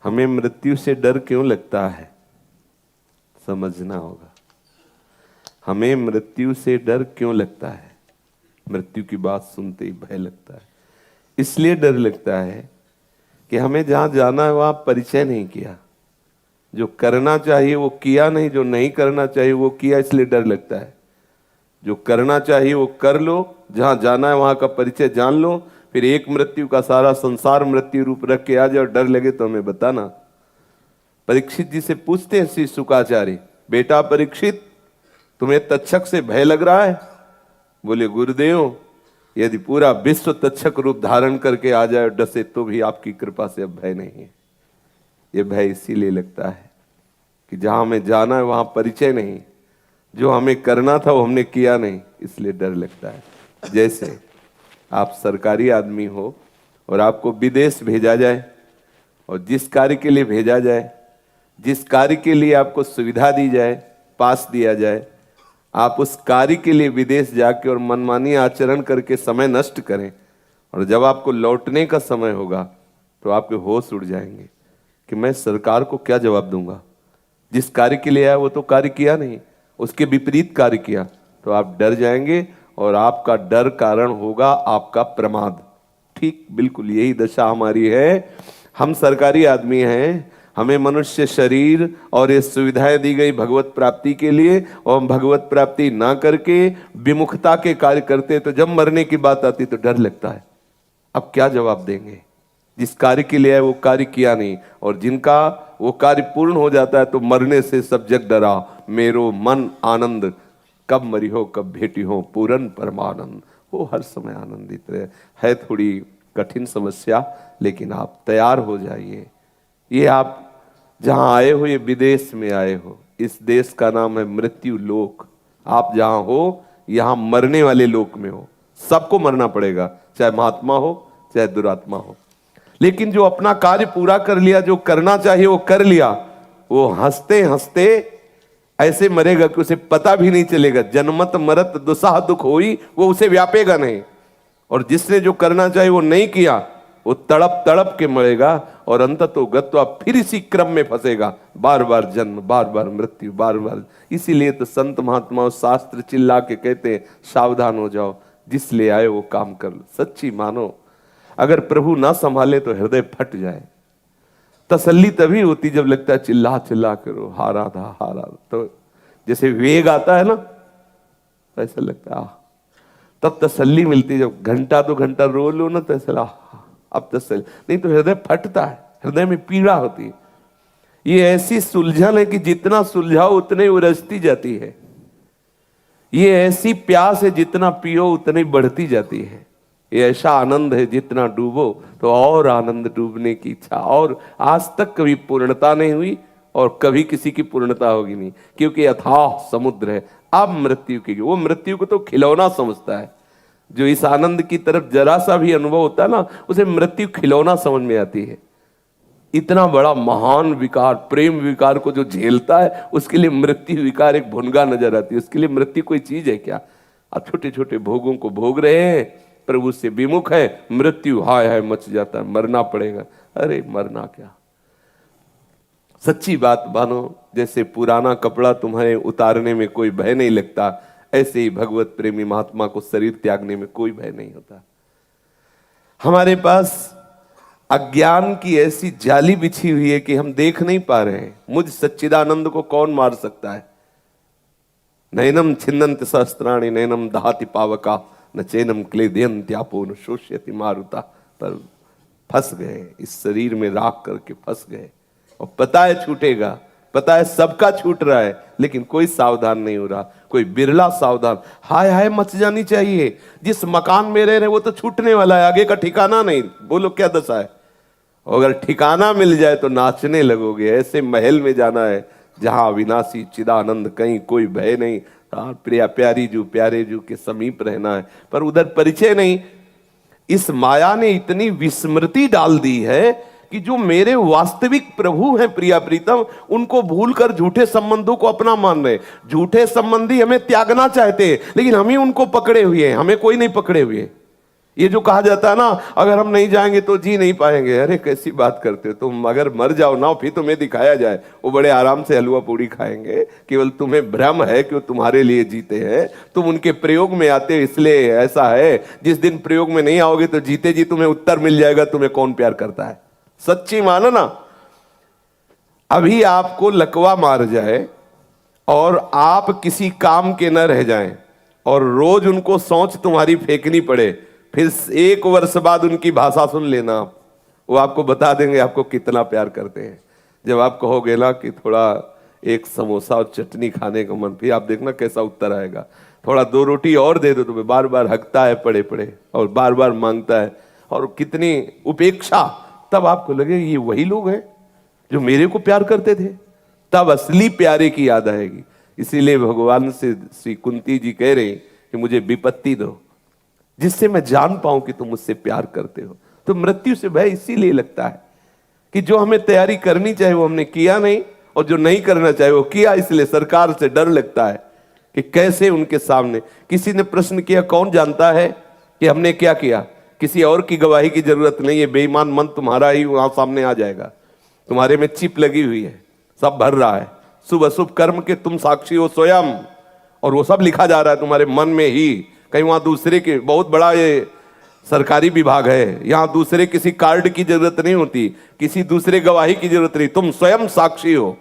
हमें मृत्यु से डर क्यों लगता है, समझना होगा। हमें मृत्यु से डर क्यों लगता है? मृत्यु की बात सुनते ही भय लगता है। इसलिए डर लगता है कि हमें जहां जाना है वहां परिचय नहीं किया, जो करना चाहिए वो किया नहीं, जो नहीं करना चाहिए वो किया, इसलिए डर लगता है। जो करना चाहिए वो कर लो, जहां जाना है वहां का परिचय जान लो, फिर एक मृत्यु का सारा संसार मृत्यु रूप रख के आ जाए और डर लगे तो हमें बताना। परीक्षित जी से पूछते हैं श्री शुकाचार्य, बेटा परीक्षित तुम्हें तक्षक से भय लग रहा है? बोले गुरुदेव यदि पूरा विश्व तक्षक रूप धारण करके आ जाए और डसे तो भी आपकी कृपा से अब भय नहीं है। ये भय इसीलिए लगता है कि जहां हमें जाना है वहां परिचय नहीं, जो हमें करना था वो हमने किया नहीं, इसलिए डर लगता है। जैसे आप सरकारी आदमी हो और आपको विदेश भेजा जाए, और जिस कार्य के लिए भेजा जाए, जिस कार्य के लिए आपको सुविधा दी जाए, पास दिया जाए, आप उस कार्य के लिए विदेश जाके और मनमानी आचरण करके समय नष्ट करें, और जब आपको लौटने का समय होगा तो आपके होश उड़ जाएंगे कि मैं सरकार को क्या जवाब दूंगा। जिस कार्य के लिए आया वो तो कार्य किया नहीं, उसके विपरीत कार्य किया, तो आप डर जाएंगे और आपका डर कारण होगा आपका प्रमाद। ठीक बिल्कुल यही दशा हमारी है। हम सरकारी आदमी हैं, हमें मनुष्य शरीर और ये सुविधाएं दी गई भगवत प्राप्ति के लिए, और हम भगवत प्राप्ति ना करके विमुखता के कार्य करते, तो जब मरने की बात आती तो डर लगता है अब क्या जवाब देंगे। जिस कार्य के लिए है वो कार्य किया नहीं, और जिनका वो कार्य पूर्ण हो जाता है तो मरने से सब जग डरा, मेरो मन आनंद कब मरी हो कब भेटी हो पूरन परमानंद। वो हर समय आनंदित रहे। है थोड़ी कठिन समस्या, लेकिन आप तैयार हो जाइए। ये आप जहां आए हो, ये विदेश में आए हो, इस देश का नाम है मृत्यु लोक। आप जहां हो यहां मरने वाले लोक में हो। सबको मरना पड़ेगा, चाहे महात्मा हो चाहे दुरात्मा हो। लेकिन जो अपना कार्य पूरा कर लिया, जो करना चाहिए वो कर लिया, वो हंसते हंसते ऐसे मरेगा कि उसे पता भी नहीं चलेगा। जन्मत मरत दुसाह दुख होई, वो उसे व्यापेगा नहीं। और जिसने जो करना चाहिए वो नहीं किया, वो तड़प तड़प के मरेगा, और अंततो गत्वा फिर इसी क्रम में फंसेगा। बार बार जन्म, बार बार मृत्यु, बार बार। इसीलिए तो संत महात्मा और शास्त्र चिल्ला के कहते हैं सावधान हो जाओ, जिस ले आए वो काम कर लो। सच्ची मानो, अगर प्रभु ना संभाले तो हृदय फट जाए। तसल्ली तभी होती जब लगता है चिल्ला चिल्ला करो, हारा था हारा। तो जैसे वेग आता है ना, ऐसा लगता है तब तसल्ली मिलती। जब घंटा 2 घंटा रो लो ना तो ऐसा अब तसल्ली, नहीं तो हृदय फटता है, हृदय में पीड़ा होती है। ये ऐसी सुलझन है कि जितना सुलझाओ उतने उलझती जाती है। ये ऐसी प्यास है जितना पियो उतनी बढ़ती जाती है। ये ऐसा आनंद है जितना डूबो तो और आनंद डूबने की इच्छा। और आज तक कभी पूर्णता नहीं हुई और कभी किसी की पूर्णता होगी नहीं, क्योंकि अथाह समुद्र है। अब मृत्यु की, वो मृत्यु को तो खिलौना समझता है। जो इस आनंद की तरफ जरा सा भी अनुभव होता है ना, उसे मृत्यु खिलौना समझ में आती है। इतना बड़ा महान विकार, प्रेम विकार को जो झेलता है, उसके लिए मृत्यु विकार एक भुनगा नजर आती है। उसके लिए मृत्यु कोई चीज है क्या? आप छोटे छोटे भोगों को भोग रहे हैं, प्रभु से विमुख है, मृत्यु हाय हाय मच जाता है, मरना पड़ेगा। अरे मरना क्या, सच्ची बात मानो। जैसे पुराना कपड़ा तुम्हें उतारने में कोई भय नहीं लगता, ऐसे ही भगवत प्रेमी महात्मा को शरीर त्यागने में कोई भय नहीं होता। हमारे पास अज्ञान की ऐसी जाली बिछी हुई है कि हम देख नहीं पा रहे हैं। मुझ सच्चिदानंद को कौन मार सकता है? नैनम छिन्नन्ति सहस्त्राणि नैनम दहाति पावका न चैनम क्लेदयन्त्यापो न शोष्यति मारुता। पर फंस गए, इस शरीर में राख करके फंस गए। और पता है छूटेगा, पता है सबका छूट रहा है, लेकिन कोई सावधान नहीं हो रहा। कोई बिरला सावधान। हाय हाय मच जानी चाहिए। जिस मकान में रह रहे वो तो छूटने वाला है, आगे का ठिकाना नहीं। बोलो क्या दशा है? अगर ठिकाना मिल जाए तो नाचने लगोगे। ऐसे महल में जाना है जहां अविनाशी चिदानंद, कहीं कोई भय नहीं। प्रिया प्यारी जू प्यारे जू के समीप रहना है, पर उधर परिचय नहीं। इस माया ने इतनी विस्मृति डाल दी है कि जो मेरे वास्तविक प्रभु हैं प्रिया प्रीतम, उनको भूलकर झूठे संबंधों को अपना मान रहे। झूठे संबंधी हमें त्यागना चाहते हैं, लेकिन हम ही उनको पकड़े हुए हैं, हमें कोई नहीं पकड़े हुए। ये जो कहा जाता है ना, अगर हम नहीं जाएंगे तो जी नहीं पाएंगे, अरे कैसी बात करते हो तुम। अगर मर जाओ ना, फिर तुम्हें दिखाया जाए, वो बड़े आराम से हलवा पूड़ी खाएंगे। केवल तुम्हें भ्रम है कि वो तुम्हारे लिए जीते हैं, तुम उनके प्रयोग में आते हो इसलिए ऐसा है। जिस दिन प्रयोग में नहीं आओगे तो जीते जी तुम्हें उत्तर मिल जाएगा तुम्हें कौन प्यार करता है। सच्ची मानो ना, अभी आपको लकवा मार जाए और आप किसी काम के न रह जाएं और रोज उनको सोच तुम्हारी फेंकनी पड़े, फिर 1 वर्ष बाद उनकी भाषा सुन लेना, वो आपको बता देंगे आपको कितना प्यार करते हैं। जब आप कहोगे ना कि थोड़ा एक समोसा और चटनी खाने का मन, फिर आप देखना कैसा उत्तर आएगा। थोड़ा 2 रोटी और दे दो, तो बार बार हकता है पड़े पड़े और बार बार मांगता है, और कितनी उपेक्षा। तब आपको लगे ये वही लोग हैं जो मेरे को प्यार करते थे। तब असली प्यारे की याद आएगी। इसीलिए भगवान से श्री कुंती जी कह रहे कि मुझे विपत्ति दो जिससे मैं जान पाऊं कि तुम मुझसे प्यार करते हो। तो मृत्यु से भय इसीलिए लगता है कि जो हमें तैयारी करनी चाहिए वो हमने किया नहीं, और जो नहीं करना चाहिए वो किया। इसलिए सरकार से डर लगता है कि कैसे उनके सामने। किसी ने प्रश्न किया, कौन जानता है कि हमने क्या किया? किसी और की गवाही की जरूरत नहीं है, बेईमान मन तुम्हारा ही वहां सामने आ जाएगा। तुम्हारे में चिप लगी हुई है, सब भर रहा है, शुभ अशुभ कर्म के तुम साक्षी हो स्वयं, और वो सब लिखा जा रहा है तुम्हारे मन में ही। कहीं वहां दूसरे के, बहुत बड़ा ये सरकारी विभाग है, यहाँ दूसरे किसी कार्ड की जरूरत नहीं होती, किसी दूसरे गवाही की जरूरत नहीं, तुम स्वयं साक्षी हो।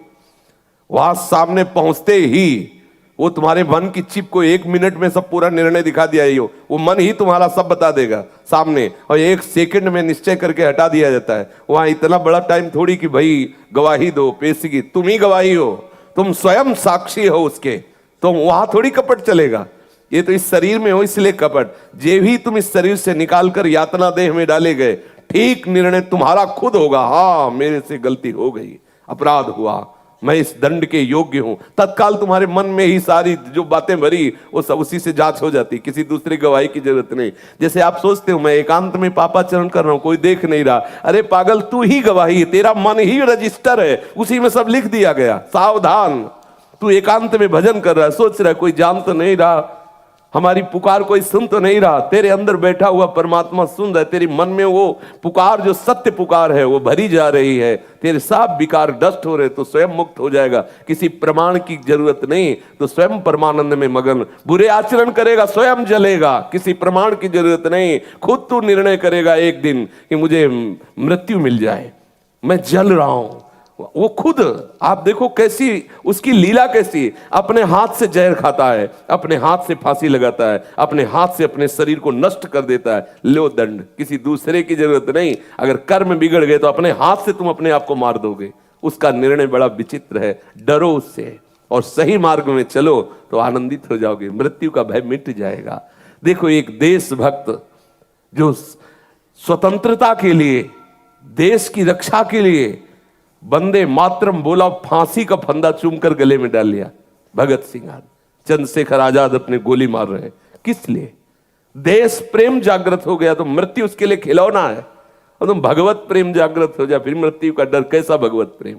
वहां सामने पहुंचते ही वो तुम्हारे मन की चिप को 1 मिनट में सब पूरा निर्णय दिखा दिया ही हो, वो मन ही तुम्हारा सब बता देगा सामने, और 1 सेकंड में निश्चय करके हटा दिया जाता है। वहां इतना बड़ा टाइम थोड़ी कि भाई गवाही दो, पेशगी, तुम ही गवाही हो, तुम स्वयं साक्षी हो उसके, तो वहां थोड़ी कपट चलेगा। ये तो इस शरीर में हो इसलिए कपट। जे भी तुम इस शरीर से निकाल कर यातना देह में डाले गए, ठीक निर्णय तुम्हारा खुद होगा। हाँ, मेरे से गलती हो गई, अपराध हुआ, मैं इस दंड के योग्य हूं। तत्काल तुम्हारे मन में ही सारी जो बातें भरी वो सब उसी से जांच हो जाती, किसी दूसरी गवाही की जरूरत नहीं। जैसे आप सोचते हो मैं एकांत में पापाचरण कर रहा हूं, कोई देख नहीं रहा, अरे पागल, तू ही गवाही है, तेरा मन ही रजिस्टर है, उसी में सब लिख दिया गया। सावधान, तू एकांत में भजन कर रहा है, सोच रहा है कोई जान तो नहीं रहा, हमारी पुकार कोई सुन तो नहीं रहा। तेरे अंदर बैठा हुआ परमात्मा सुन रहा है, तेरी मन में वो पुकार जो सत्य पुकार है वो भरी जा रही है, तेरे सब विकार डस्ट हो रहे, तो स्वयं मुक्त हो जाएगा। किसी प्रमाण की जरूरत नहीं, तो स्वयं परमानंद में मगन। बुरे आचरण करेगा स्वयं जलेगा, किसी प्रमाण की जरूरत नहीं। खुद तू निर्णय करेगा एक दिन कि मुझे मृत्यु मिल जाए, मैं जल रहा हूं। वो खुद, आप देखो कैसी उसकी लीला, कैसी अपने हाथ से जहर खाता है, अपने हाथ से फांसी लगाता है, अपने हाथ से अपने शरीर को नष्ट कर देता है। लो दंड, किसी दूसरे की जरूरत नहीं। अगर कर्म बिगड़ गए तो अपने हाथ से तुम अपने आप को मार दोगे। उसका निर्णय बड़ा विचित्र है। डरो उससे और सही मार्ग में चलो तो आनंदित हो जाओगे, मृत्यु का भय मिट जाएगा। देखो, एक देशभक्त जो स्वतंत्रता के लिए, देश की रक्षा के लिए वंदे मातरम बोला, फांसी का फंदा चूमकर गले में डाल लिया। भगत सिंह, चंद्रशेखर आजाद अपने गोली मार रहे हैं, किस लिए? देश प्रेम जागृत हो गया तो मृत्यु उसके लिए खिलौना है। और तुम भगवत प्रेम जागृत हो जाए, फिर मृत्यु का डर कैसा भगवत प्रेम?